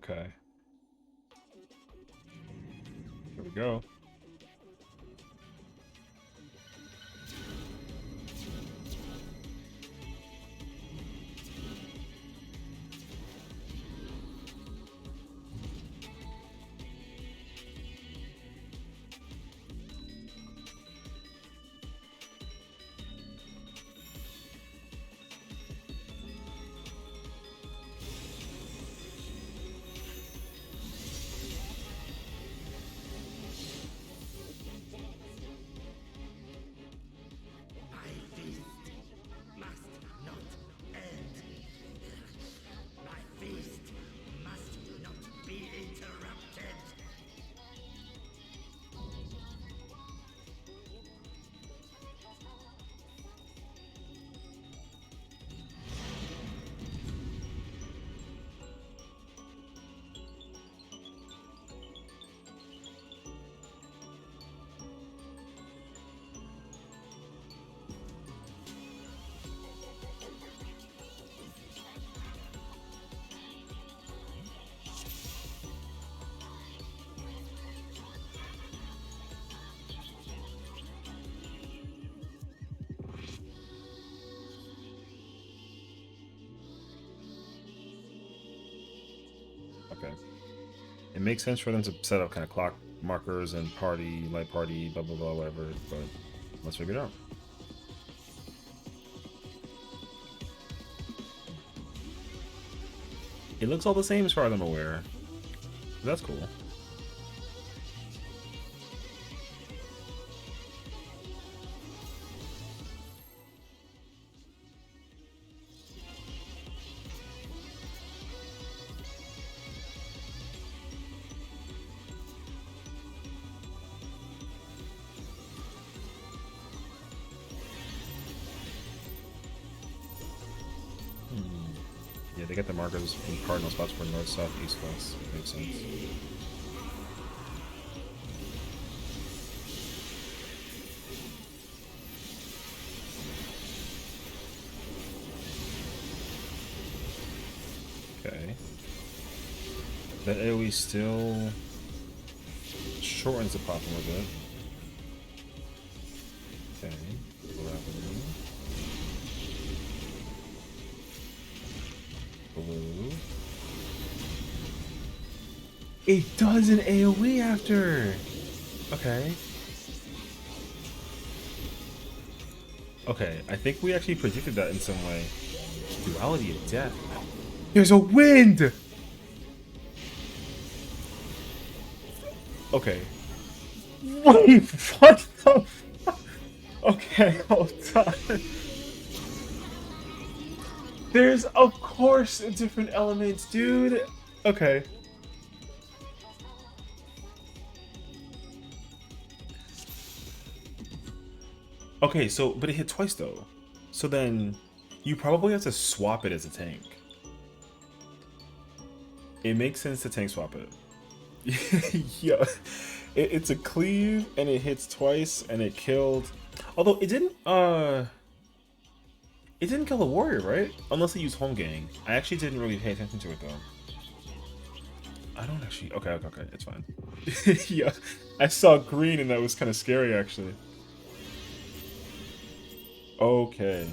Okay. Here we go. Okay. It makes sense for them to set up kind of clock markers and party, light party, blah blah blah, whatever. But let's figure it out. It looks all the same as far as I'm aware. That's cool. Yeah, they get the markers in cardinal spots for north, south, east, west. Makes sense. Okay. That AoE still shortens the platform a bit. Okay. Rapidly. Blue. It does an AoE after! Okay. Okay, I think we actually predicted that in some way. Duality of death. There's a wind! Okay. Wait, what the fuck? Okay, hold on. There's, of course, different elements, dude. Okay. Okay, so, but it hit twice, though. So then, you probably have to swap it as a tank. It makes sense to tank swap it. Yeah. It's a cleave, and it hits twice, and it killed... Although, it didn't kill the warrior, right? Unless they used home gang. I actually didn't really pay attention to it, though. I don't actually... Okay, it's fine. Yeah, I saw green, and that was kind of scary, actually. Okay.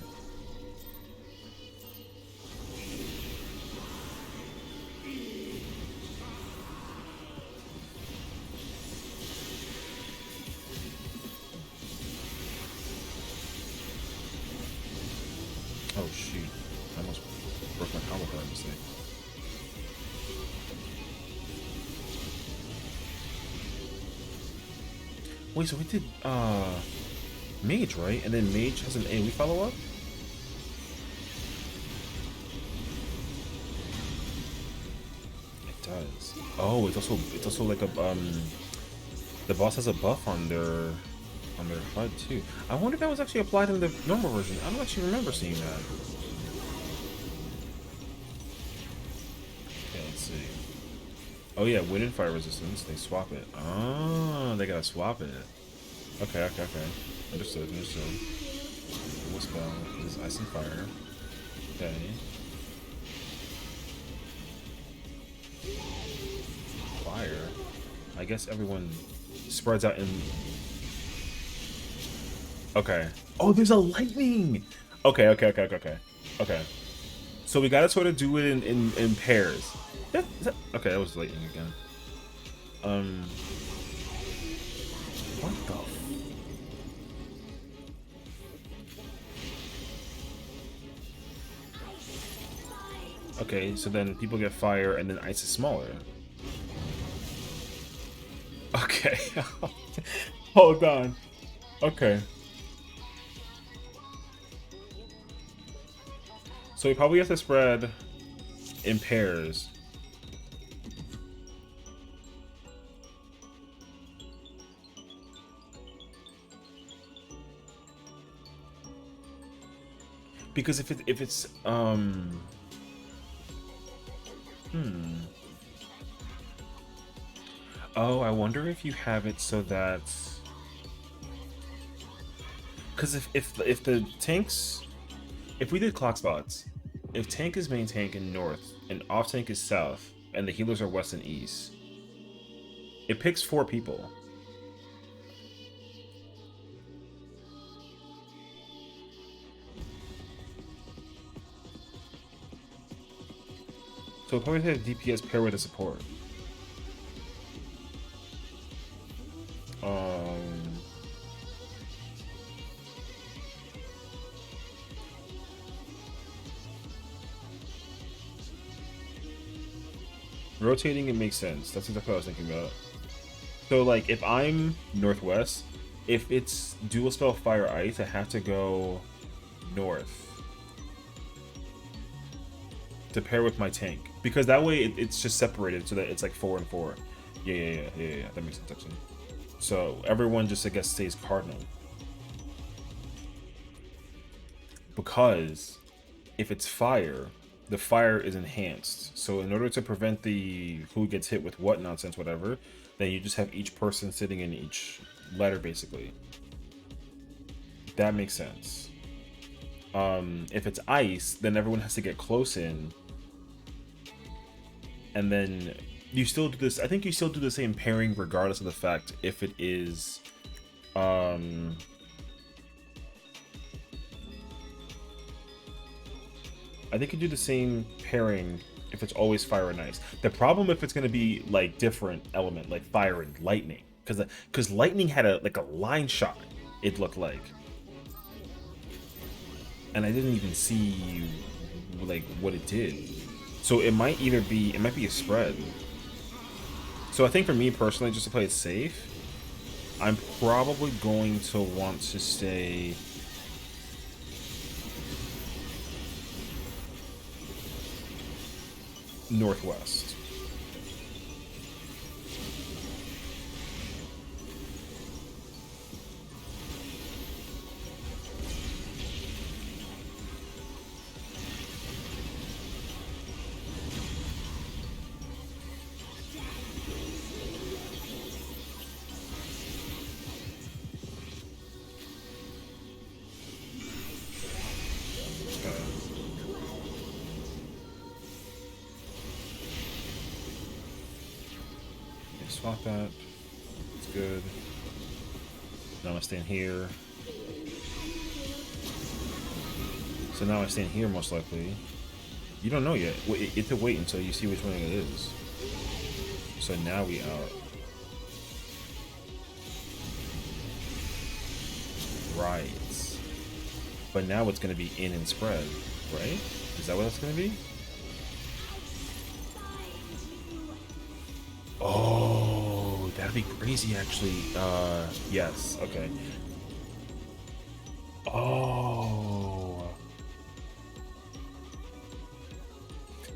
Oh, shoot. I almost broke my combo by mistake. Wait, so we did, Mage, right? And then Mage has an AoE follow-up? It does. Oh, it's also like a, the boss has a buff on their HUD too. I wonder if that was actually applied in the normal version. I don't actually remember seeing that. Okay, let's see. Oh yeah, wind and fire resistance. They swap it. Oh, they gotta swap it. Okay. Understood. What spell? This is ice and fire. Okay. Fire. I guess everyone spreads out in... Okay. Oh, there's a lightning! Okay, okay, okay, okay, okay. Okay. So we gotta sort of do it in pairs. Okay, that was lightning again. What the Okay, so then people get fire and then ice is smaller. Okay. Hold on. Okay. So we probably have to spread in pairs. Because if it's Oh, I wonder if you have it so that, because if the tanks, if we did clock spots, if tank is main tank in north and off tank is south and the healers are west and east, it picks 4 people. So we'll probably have DPS pair with a support. Rotating, it makes sense. That's exactly what I was thinking about. So, like, if I'm northwest, if it's dual spell fire ice, I have to go north to pair with my tank, because that way it's just separated so that it's like 4 and 4. Yeah. That makes sense actually. So everyone just, I guess, stays cardinal, because if it's fire, the fire is enhanced. So in order to prevent the who gets hit with what nonsense, whatever, then you just have each person sitting in each letter basically. That makes sense. If it's ice, then everyone has to get close in, and then you still do this. I think you still do the same pairing regardless of the fact if it is I think you do the same pairing if it's always fire and ice. The problem if it's going to be like different element, like fire and lightning, because lightning had a line shot, it looked like, and I didn't even see like what it did. So it might be a spread. So I think for me personally, just to play it safe, I'm probably going to want to stay northwest. Swap that. It's good. Now I stand here. So now I stand here most likely. You don't know yet. You have to wait until you see which one it is. So now we out. Right. But now it's going to be in and spread, right? Is that what it's going to be? Oh, that'd be crazy actually. Yes, okay. Oh.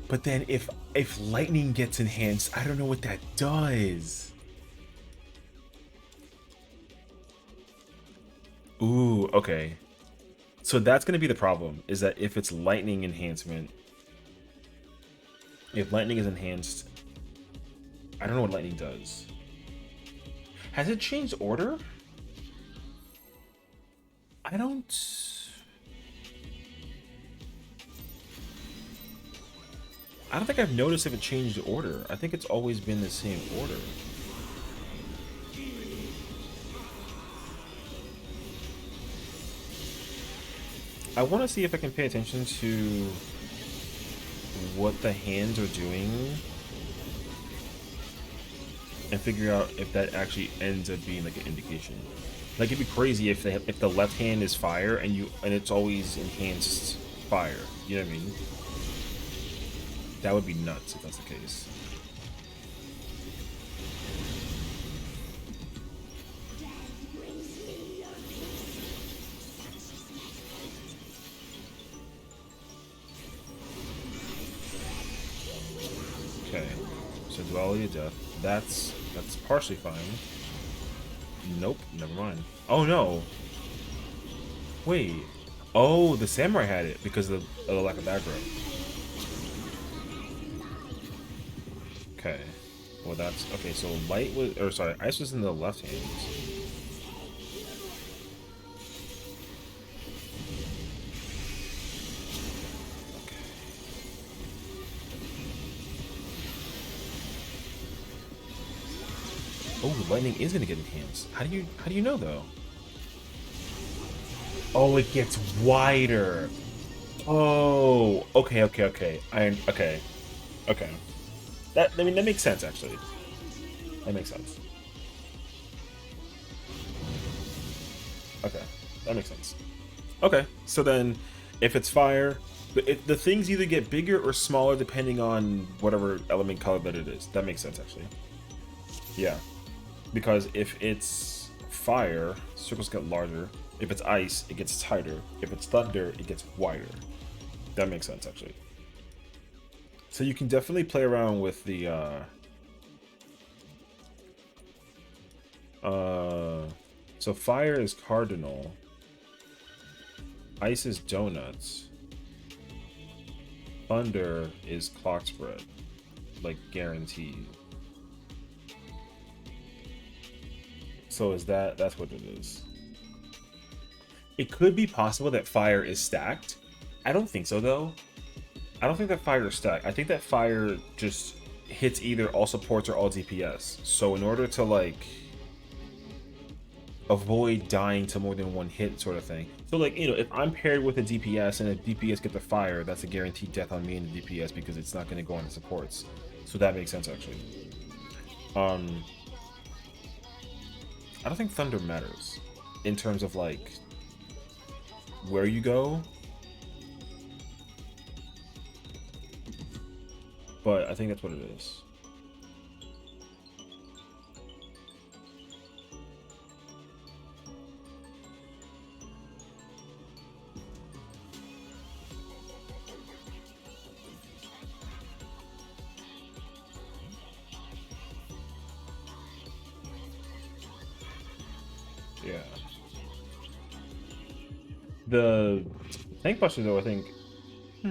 But then if lightning gets enhanced, I don't know what that does. Ooh, okay. So that's going to be the problem, is that if it's lightning enhancement, if lightning is enhanced, I don't know what lightning does. Has it changed order? I I don't think I've noticed if it changed the order. I think it's always been the same order. I want to see if I can pay attention to what the hands are doing and figure out if that actually ends up being like an indication. Like it'd be crazy if if the left hand is fire and it's always enhanced fire. You know what I mean? That would be nuts if that's the case. Okay, so duality of death. That's partially fine. Nope, never mind. Oh no. Wait. Oh, the samurai had it because of the lack of aggro. Okay. Well, that's okay. So light was, or sorry, ice was in the left hand. Oh, lightning is gonna get enhanced. How do you know though? Oh, it gets wider. Oh, okay. Okay. That, I mean, that makes sense actually. That makes sense. Okay, that makes sense. Okay, so then if it's fire, the things either get bigger or smaller depending on whatever element color that it is. That makes sense actually. Yeah. Because if it's fire, circles get larger. If it's ice, it gets tighter. If it's thunder, it gets wider. That makes sense, actually. So you can definitely play around with the... so fire is cardinal. Ice is donuts. Thunder is clock spread. Like, guaranteed. So is that's what it is. It could be possible that fire is stacked. I don't think so though. I don't think that fire is stacked. I think that fire just hits either all supports or all DPS. So in order to like avoid dying to more than one hit sort of thing. So like, you know, if I'm paired with a DPS and a DPS get the fire, that's a guaranteed death on me and the DPS because it's not going to go on the supports. So that makes sense actually. I don't think thunder matters in terms of like where you go, but I think that's what it is. Yeah. The tank buster though, I think. I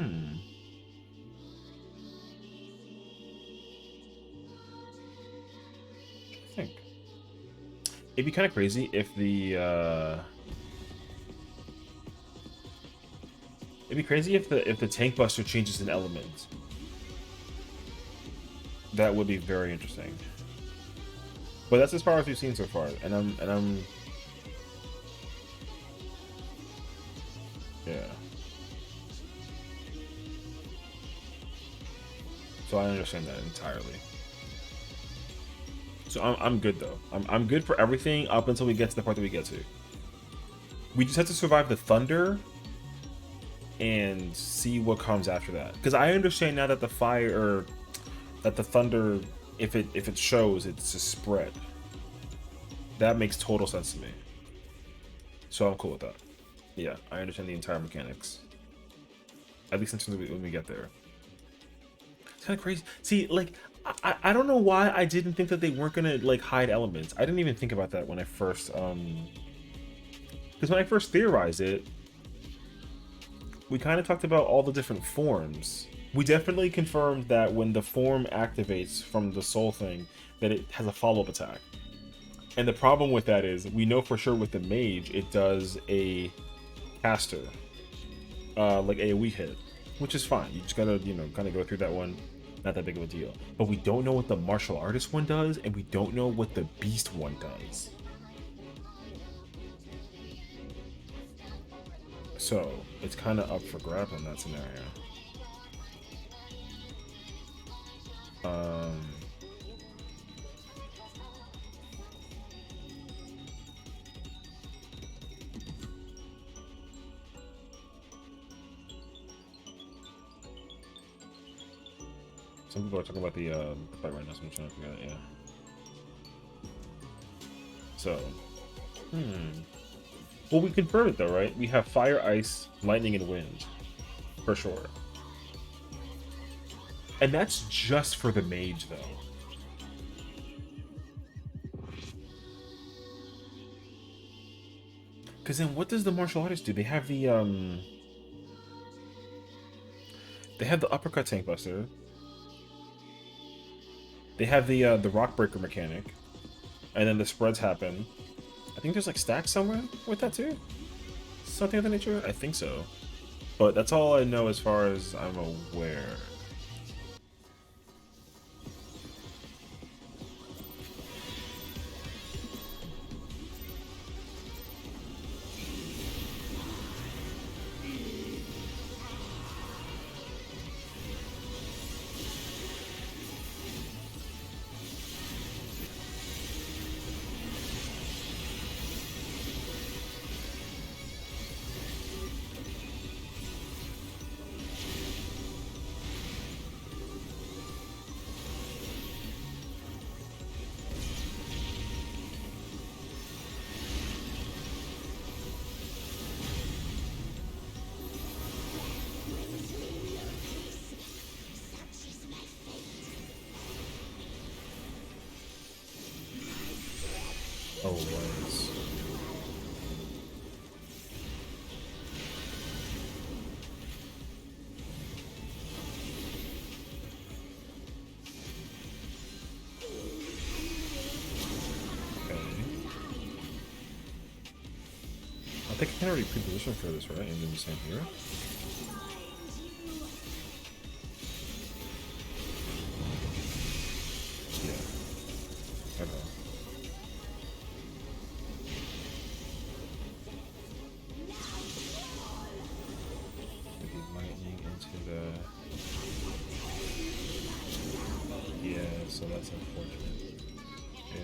think it'd be kind of crazy if the it'd be crazy if the tank buster changes an element. That would be very interesting. But that's as far as we've seen so far, and I'm yeah. So I understand that entirely. So I'm good though. I'm good for everything up until we get to the part that we get to. We just have to survive the thunder and see what comes after that. Because I understand now that the fire, or that the thunder, if it shows, it's just spread. That makes total sense to me. So I'm cool with that. Yeah, I understand the entire mechanics. At least until when we get there. It's kind of crazy. See, like, I don't know why I didn't think that they weren't gonna like hide elements. I didn't even think about that when I first because when I first theorized it, we kind of talked about all the different forms. We definitely confirmed that when the form activates from the soul thing, that it has a follow-up attack. And the problem with that is we know for sure with the mage it does a caster, like AoE hit, which is fine. You just gotta, you know, kind of go through that one. not that big of a deal. But we don't know what the martial artist one does, and we don't know what the beast one does. So it's kind of up for grabs in that scenario. Some people are talking about the fight right now, so I'm trying to figure out, yeah. So, well, we confirm it though, right? We have fire, ice, lightning, and wind, for sure. And that's just for the mage, though. Because then what does the martial artist do? They have the uppercut tank buster. They have the rock breaker mechanic. And then the spreads happen. I think there's like stacks somewhere with that too. Something of that nature? I think so. But that's all I know as far as I'm aware. Oh, was. Okay. I think I can already pre-position for this, right? And then the same here. Yeah. Okay. So that's unfortunate. Yeah.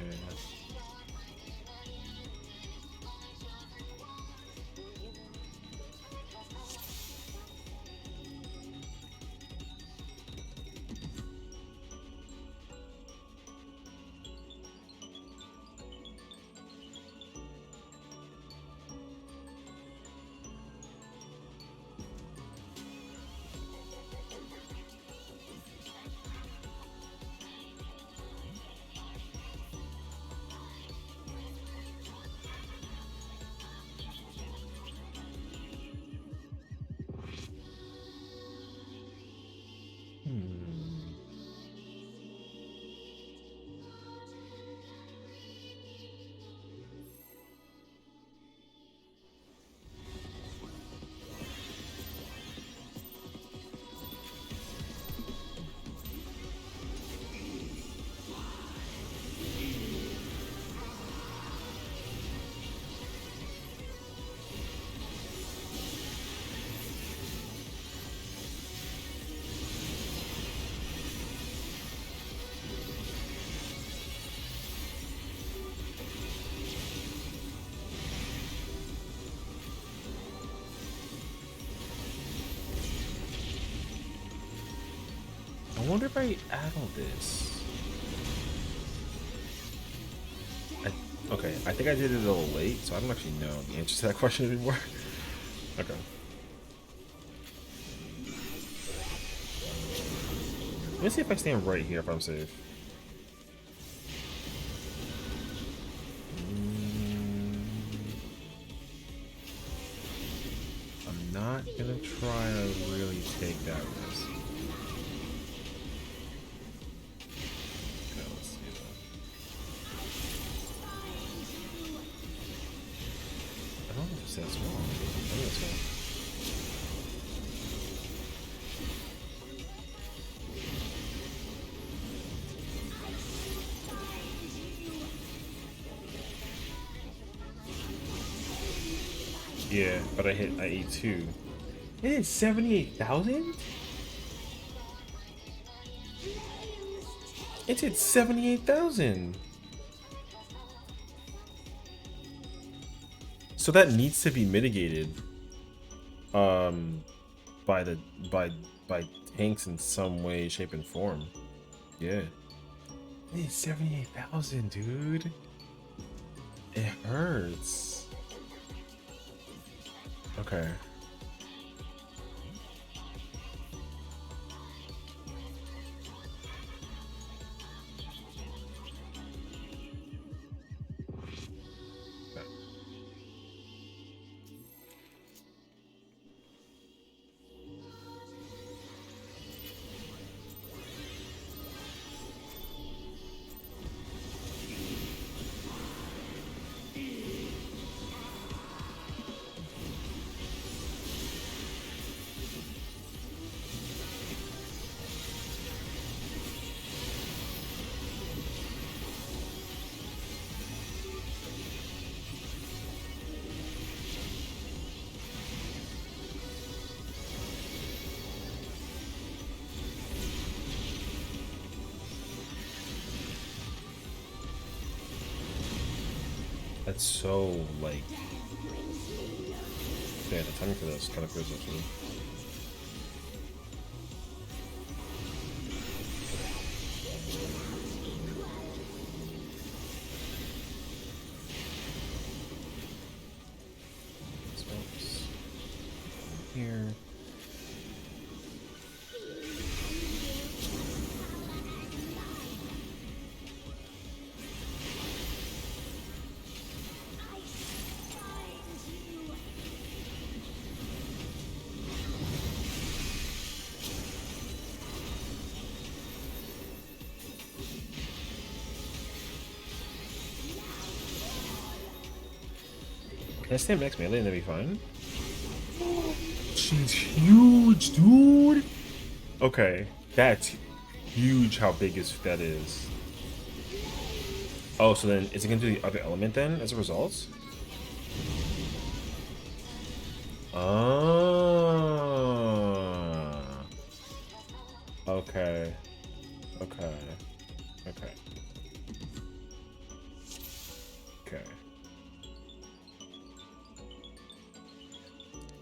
I wonder if I add all this. Okay, I think I did it a little late, so I don't actually know the answer to that question anymore. Okay. Let me see if I stand right here if I'm safe. I'm not gonna try to really take that risk. Okay, let's see though. I don't know if that's wrong. I think that's wrong. Yeah, but I ate 2. It is 78,000? It's at 78,000. So that needs to be mitigated by the by tanks in some way, shape, and form. Yeah. It is 78,000, dude. It hurts. Okay. That's so, like... Yeah, the timing for this kind of crazy, actually. Smokes. Here. Can I stand next melee and that'd be fine? She's huge, dude! Okay, that's huge how big that is. Oh, so then is it gonna do the other element then as a result? Ah. Okay. Okay. Okay. Okay.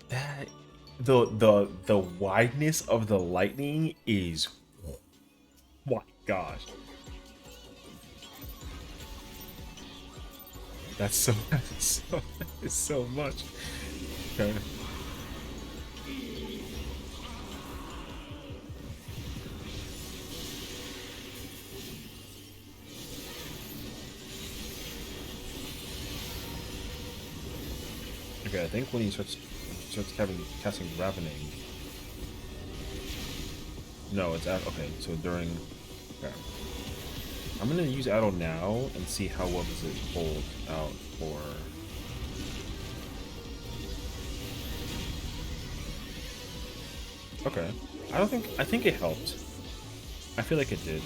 That the wideness of the lightning is, oh my gosh. That's so it's so much. Okay. Okay, I think when he starts casting Ravening. No, it's at okay, so during okay. I'm gonna use Addo now and see how well does it hold out for. Okay. I think it helped. I feel like it did.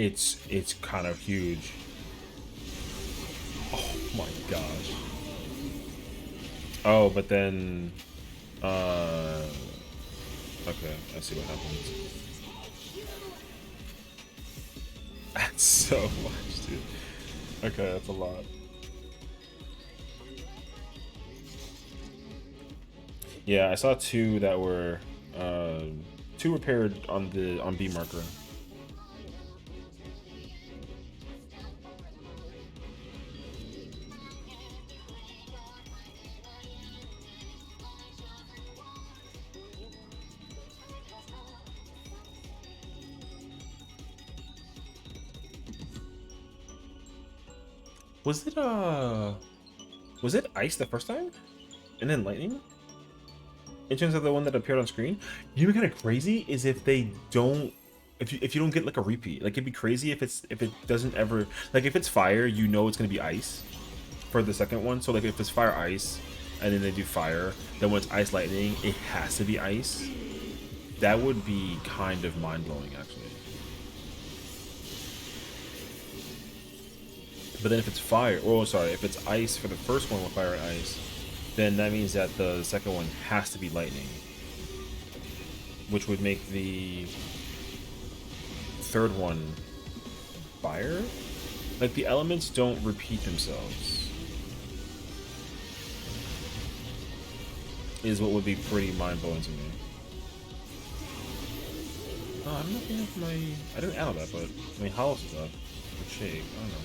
It's kind of huge. Oh my gosh. Oh, but then okay, I see what happens. That's so much, dude. Okay, that's a lot. Yeah, I saw 2 that were 2 repaired on B marker. Was it was it ice the first time, and then lightning? In terms of the one that appeared on screen, you know, kind of crazy is if they don't, if you don't get like a repeat. Like it'd be crazy if it doesn't ever, like if it's fire, you know it's gonna be ice for the second one. So like if it's fire ice, and then they do fire, then when it's ice lightning, it has to be ice. That would be kind of mind blowing actually. But then if it's fire, oh sorry, if it's ice for the first one with fire and ice, then that means that the second one has to be lightning, which would make the third one fire. Like the elements don't repeat themselves, is what would be pretty mind blowing to me. Oh, I don't know if I have my. I didn't add all that, but my house is up. The shake. I don't know.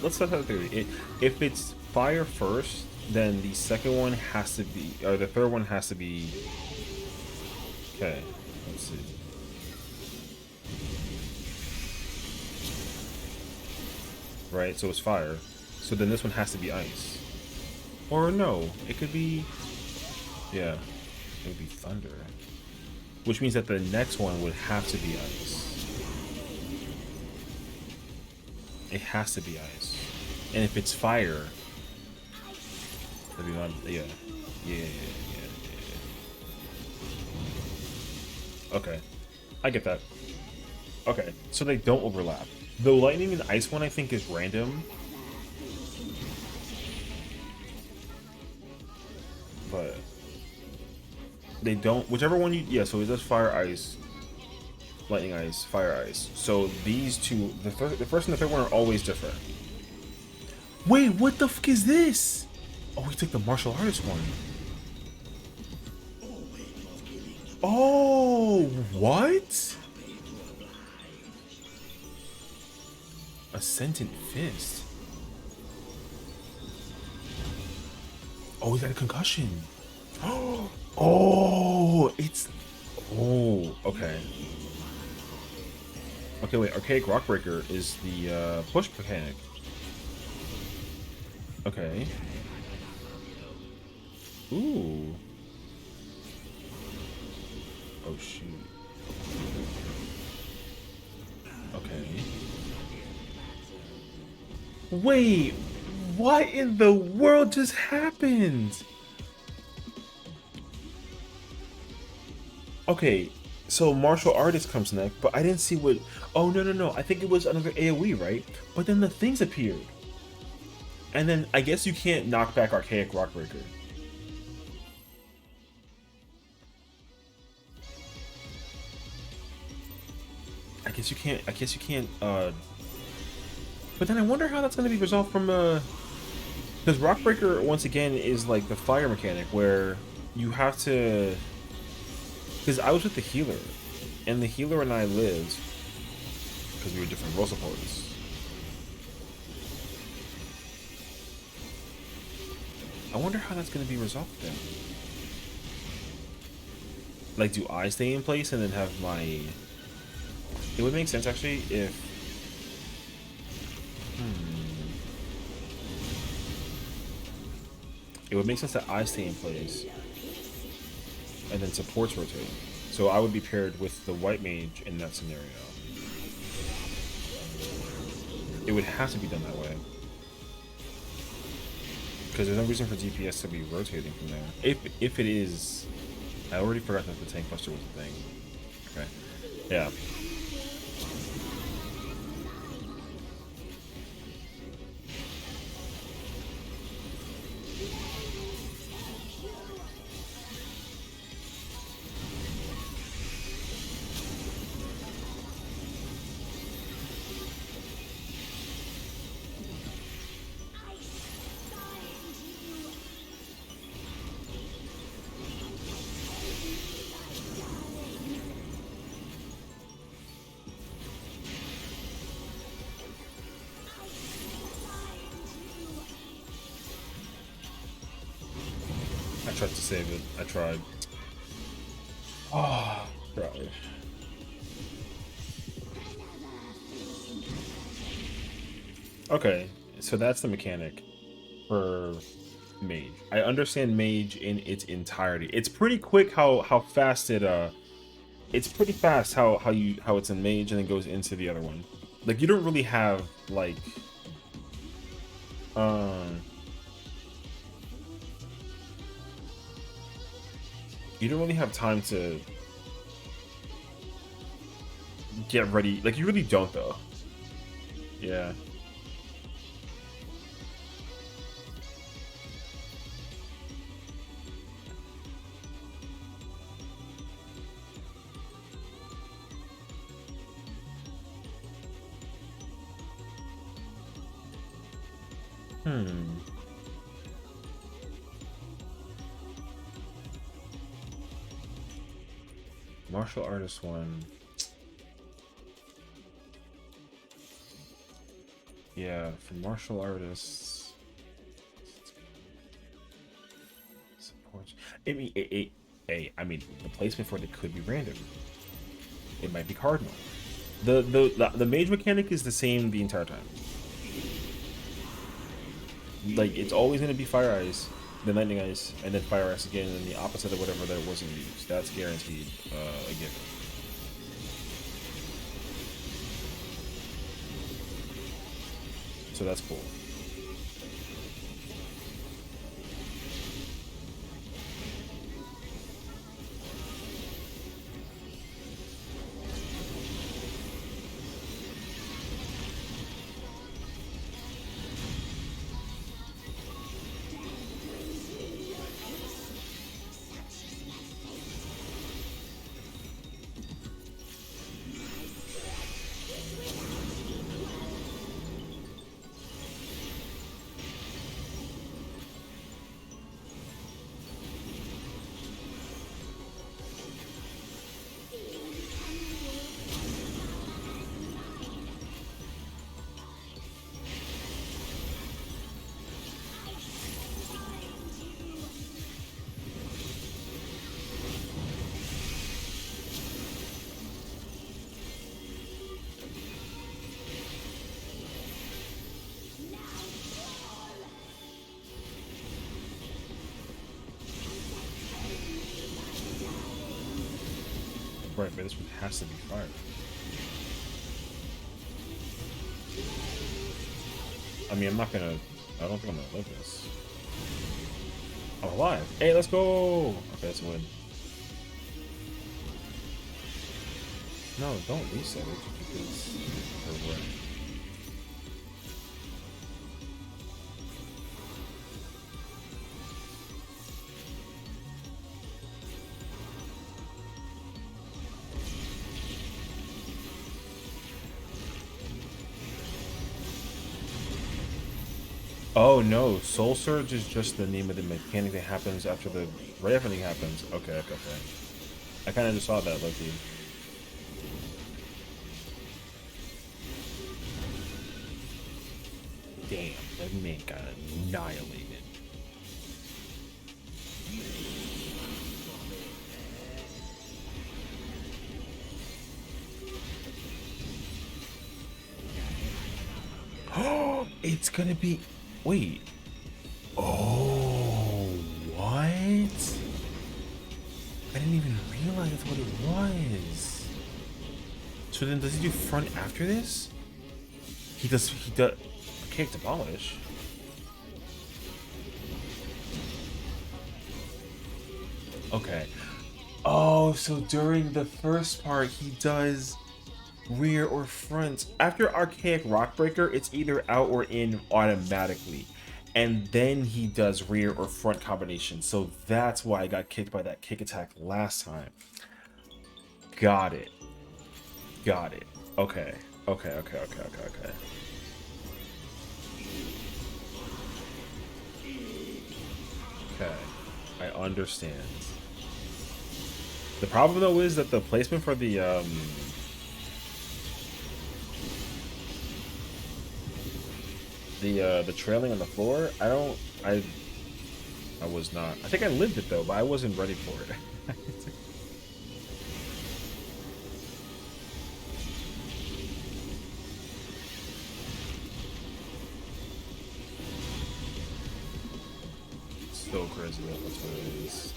Let's set that theory. If it's fire first, then the second one has to be, or the third one has to be. Okay, let's see. Right, so it's fire. So then this one has to be ice. Or no, it could be. Yeah, it would be thunder. Which means that the next one would have to be ice. It has to be ice. And if it's fire, that'd be not, yeah. Okay. I get that. Okay, so they don't overlap. The lightning and ice one I think is random. But they don't, whichever one you, yeah, so it does fire, ice, lightning, ice, fire, ice. So these two, the first and the third one are always different. Wait, what the fuck is this? Oh, we took the martial artist one. Oh, what? A sentient fist. Oh, we got a concussion. Oh, it's. Oh, okay. Okay, wait. Archaic Rockbreaker is the push mechanic. Okay. Ooh. Oh shoot. Okay. Wait, what in the world just happened? Okay, so martial artist comes next, but I didn't see what. Oh no! I think it was another AOE, right? But then the things appeared, and then I guess you can't knock back Archaic Rockbreaker. I guess you can't. I guess you can't. But then I wonder how that's going to be resolved from because Rockbreaker once again is like the fire mechanic where you have to. Because I was with the healer, and the healer and I lived because we were different role supporters. I wonder how that's going to be resolved then. Like, do I stay in place and then have my? It would make sense actually if. It would make sense that I stay in place and then supports rotate. So I would be paired with the white mage in that scenario. It would have to be done that way. Because there's no reason for DPS to be rotating from there. If it is... I already forgot that the tank buster was a thing. Okay. Yeah. tried to save it. I tried. Oh, tried. Okay, so that's the mechanic for mage. I understand mage in its entirety. It's pretty quick how fast it it's pretty fast how it's in mage and then goes into the other one. Like you don't really have like um you don't really have time to get ready. Like you really don't though. Yeah. Hmm. Martial artist one. Yeah, for martial artists. Support. I mean, the placement for it could be random. It might be cardinal. The mage mechanic is the same the entire time. Like it's always gonna be fire ice, then lightning ice, and then fire ice again, and then the opposite of whatever that wasn't used. That's guaranteed. Again. So that's cool. Right, but this one has to be fire. I mean, I don't think I'm gonna live this. I'm alive. Hey, let's go! Okay, that's a win. No, don't reset it because we're right. Oh no, Soul Surge is just the name of the mechanic that happens after the right after everything happens. Okay. I kind of just saw that, Loki. Damn, that man got annihilated. Oh, it's gonna be. Wait. Oh, what? I didn't even realize that's what it was. So then, does he do front after this? He does. Can't demolish. Okay. Oh, so during the first part, he does rear or front. After Archaic Rockbreaker, it's either out or in automatically. And then he does rear or front combination. So that's why I got kicked by that kick attack last time. Got it. Okay. Okay. Okay. I understand. The problem though is that the placement for the trailing on the floor, I I was not. I think I lived it though, but I wasn't ready for it. So crazy that that's what it is.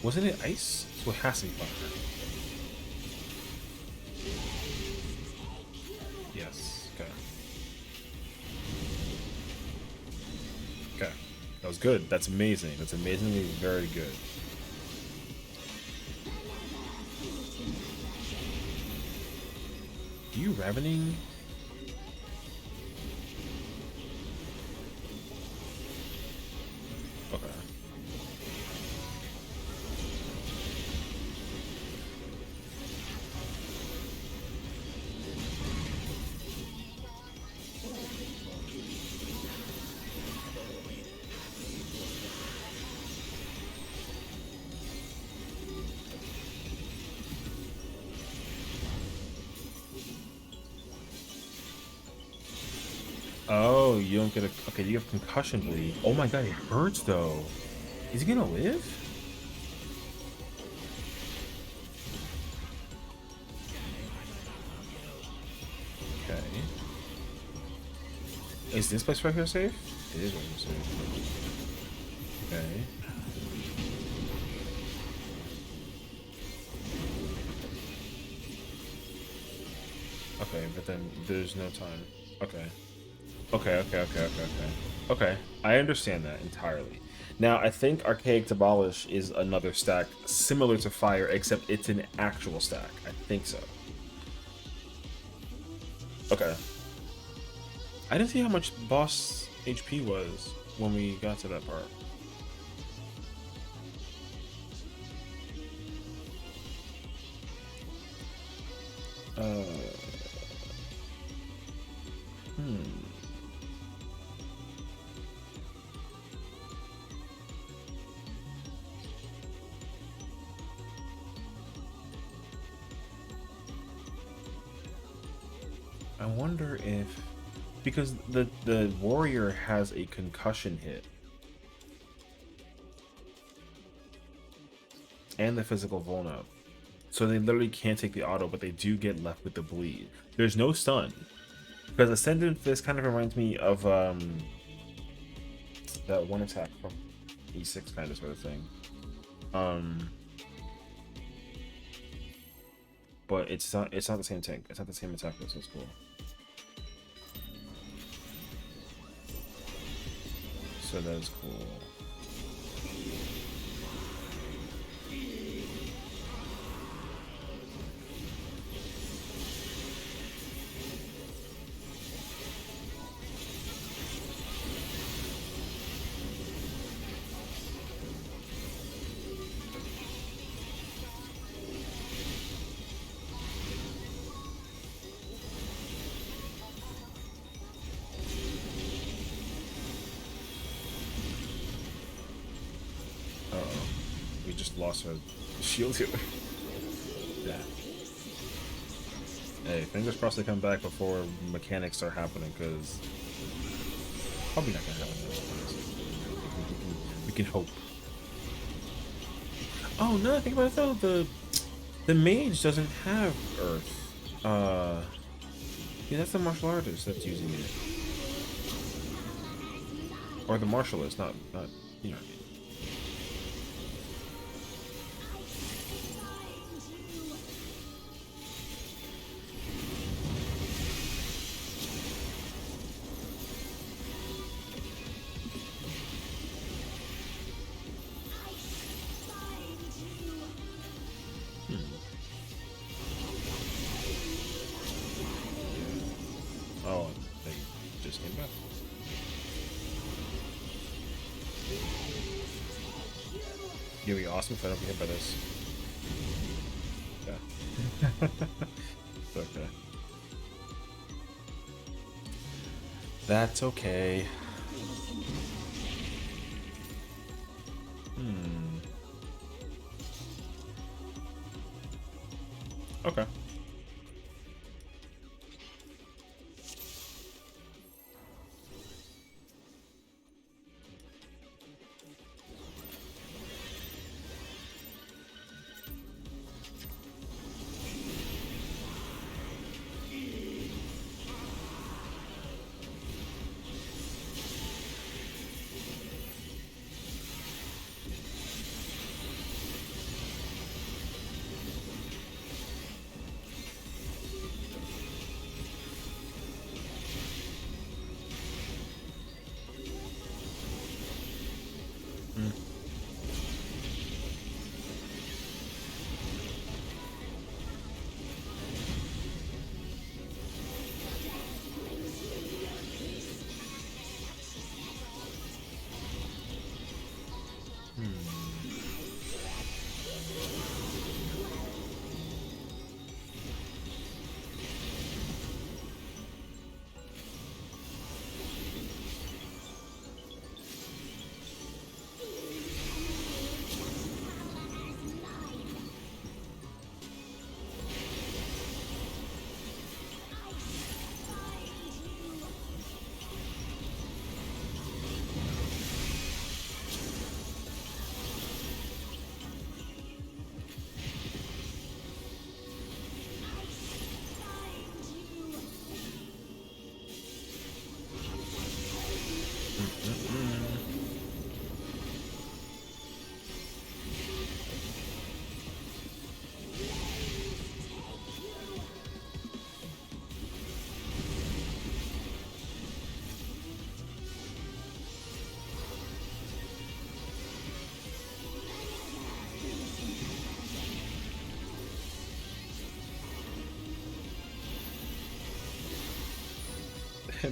Wasn't it ice? So it has to be fire. Yes. Okay. Okay. That was good. That's amazing. That's amazingly very good. Are you ravening? Okay. Oh, you don't get a... Okay, you have concussion bleed. Oh my god, it hurts though. Is he gonna live? Okay. Is this place regular safe? It is regular safe. Okay. Okay, but then there's no time. Okay. Okay, I understand that entirely. Now, I think Archaic Abolish is another stack similar to Fire, except it's an actual stack. I think so. Okay. I didn't see how much boss HP was when we got to that part. I wonder if... Because the warrior has a concussion hit. And the physical vuln up. So they literally can't take the auto, but they do get left with the bleed. There's no stun. Because Ascendant Fist kind of reminds me of that one attack from E6 kind of sort of thing. But it's not the same tank. It's not the same attack, so it's cool. So that is cool. Lost our shield here. Yeah. Hey, fingers crossed they come back before mechanics start happening, because probably not gonna happen. We can hope. Oh no! Think about it though. The mage doesn't have earth. Yeah, that's the martial artist that's using it, or the martialist, not you know. You'll be awesome if I don't get hit by this. Yeah. It's okay. That's okay. Okay.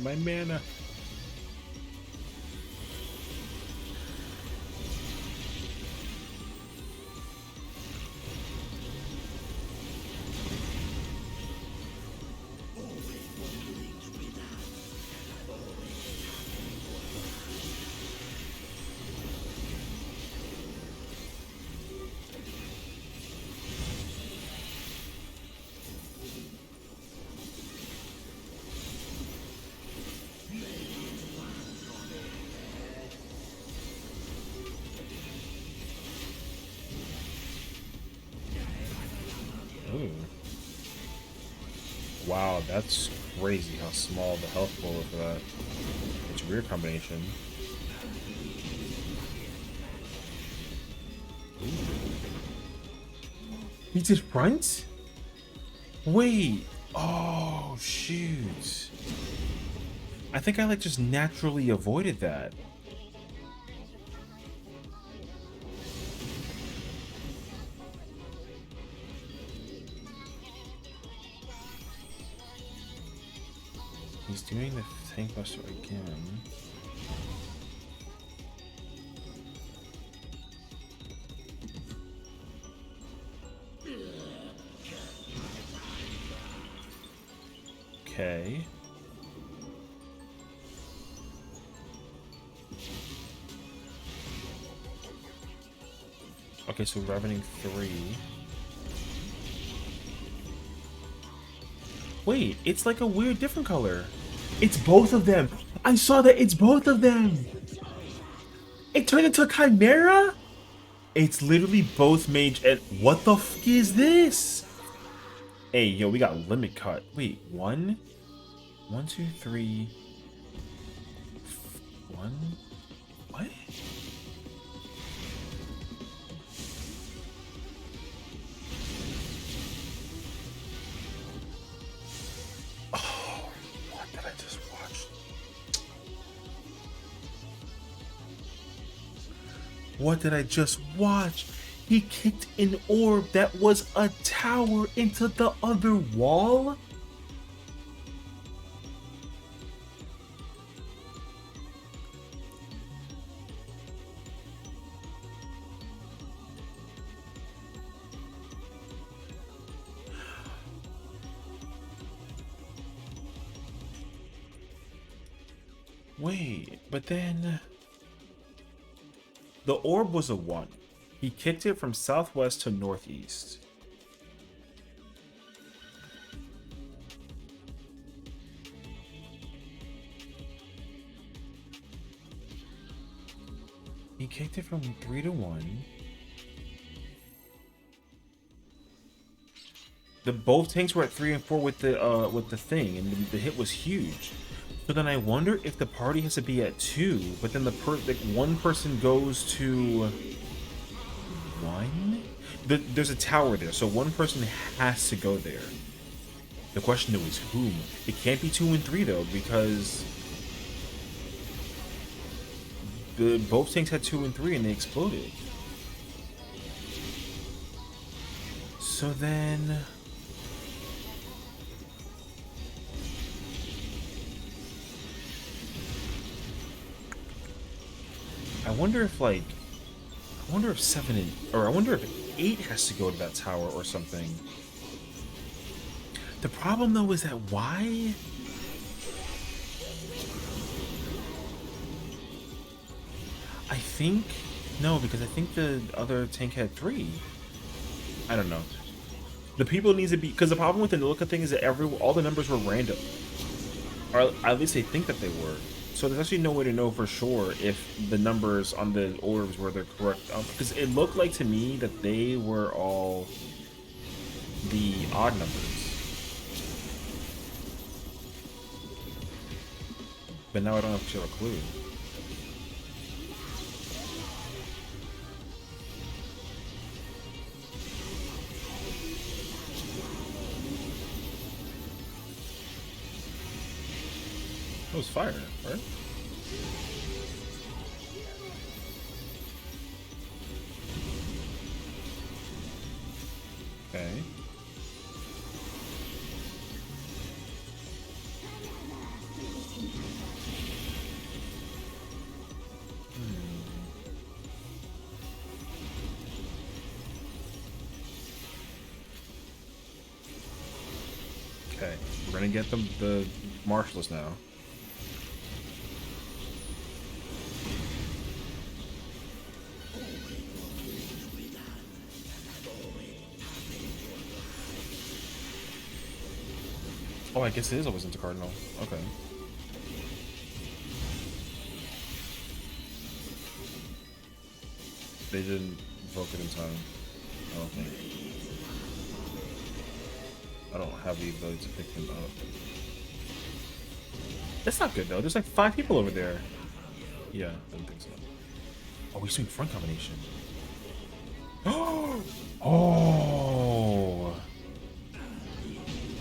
My mana. Ooh. Wow, that's crazy how small the health pool is for that. It's a weird combination. Ooh. He did front? Wait. Oh, shoot. I think I like just naturally avoided that. He's doing the tank buster again. Okay. Okay, so Revening 3. Wait, it's like a weird different color. It's both of them. I saw that it's both of them. It turned into a Chimera? It's literally both mage and what the f is this? Hey, yo, we got limit cut. Wait, one, two, three, one. What? Oh, what did I just watch? What did I just watch? He kicked an orb that was a tower into the other wall? Wait, but then the orb was a 1. He kicked it from southwest to northeast. He kicked it from 3 to 1. Both tanks were at 3 and 4 with the thing, and the hit was huge. So then I wonder if the party has to be at 2, but then one person goes to 1. There's a tower there, so one person has to go there. The question though is whom. It can't be 2 and 3 though, because both tanks had 2 and 3 and they exploded. So then I wonder if 7 and, or I wonder if 8 has to go to that tower or something. The problem though is that why? I think no, because I think the other tank had 3. I don't know. The people needs to be, because the problem with the Nilika thing is that all the numbers were random, or at least they think that they were. So there's actually no way to know for sure if the numbers on the orbs were the correct, because it looked like to me that they were all the odd numbers. But now I don't actually have a clue. It was fire, right? Okay. Okay, we're gonna get the marshals now. Oh, I guess it is always into Cardinal. Okay. They didn't invoke it in time. I don't think. I don't have the ability to pick them up. That's not good though. There's like 5 people over there. Yeah, I don't think so. Oh, we're doing front combination. Oh!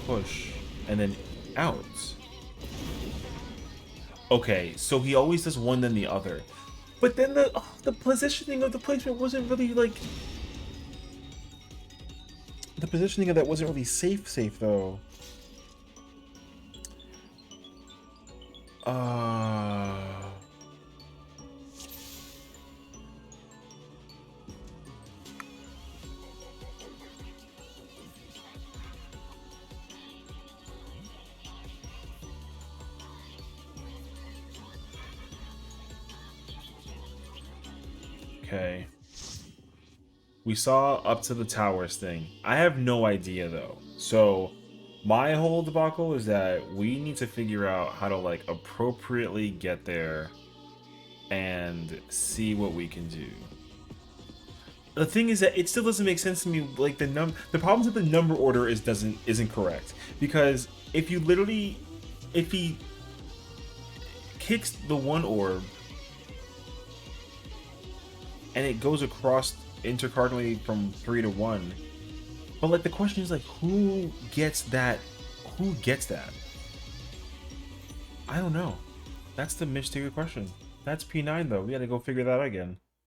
Push. And then out. Okay, so he always does one then the other. But then the positioning of the placement wasn't really like... The positioning of that wasn't really safe though. Okay. We saw up to the towers thing. I have no idea though. So my whole debacle is that we need to figure out how to like appropriately get there and see what we can do. The thing is that it still doesn't make sense to me. Like the problems with the number order isn't correct, because if he kicks the one orb and it goes across intercardinally from 3 to 1, but like the question is like who gets that? Who gets that? I don't know. That's the mysterious question. That's P9 though. We gotta go figure that out again.